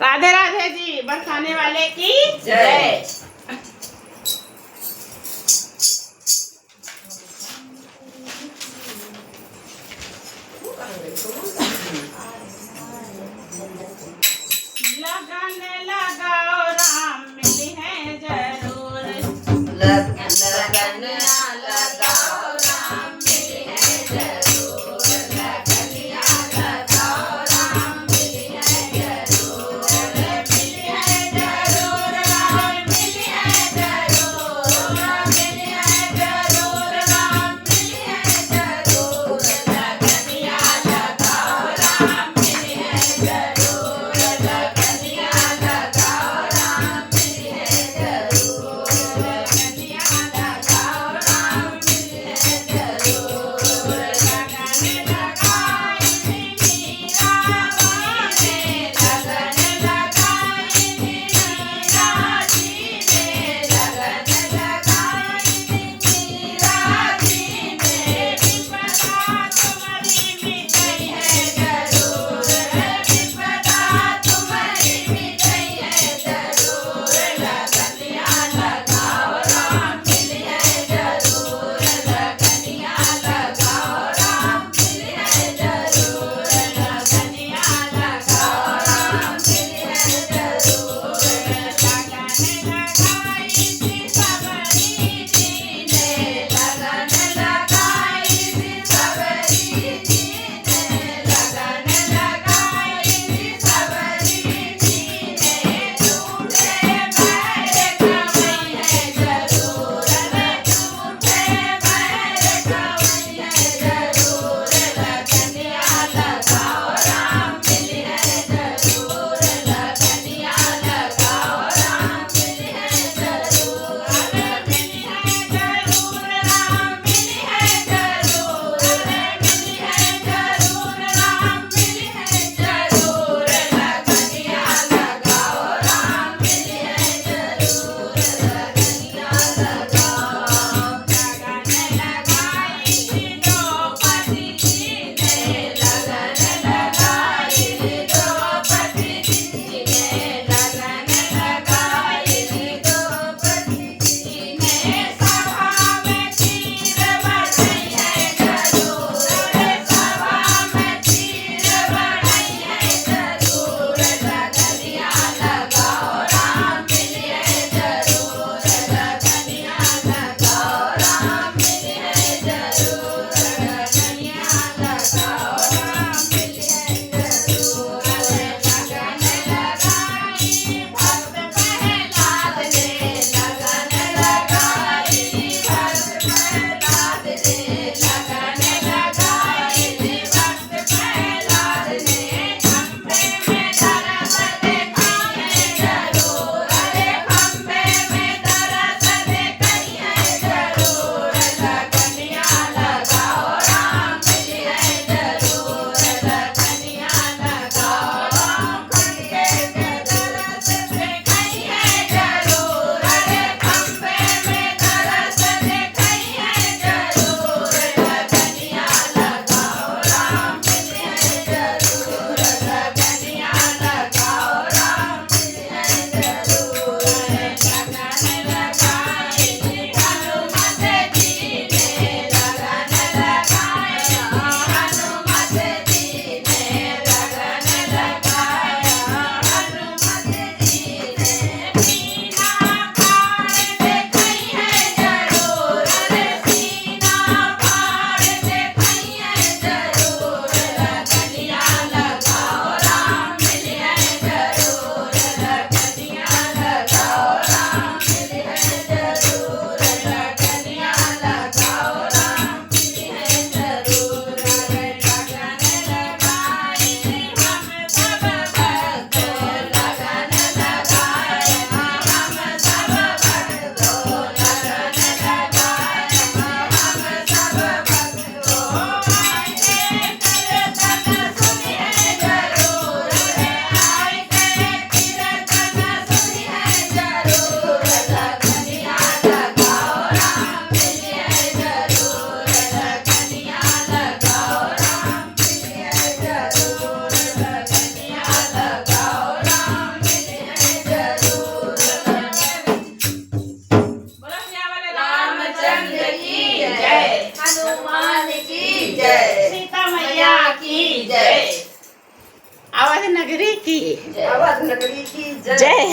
राधे राधे जी, बरसाने वाले की जय। लगन लगाओ राम मिली है जरूर। लगन लगाओ राम मिली है जरूर। लगनिया लगाओ राम मिली है जरूर। मिली है जरूर राम मिली है जरूर। मिली है जरूर राम मिली है जरूर। लगनिया लगाओ राम मिली है जरूर। लगनिया जय सीता मैया की जय। अवध नगरी की अवध नगरी की जय। जय।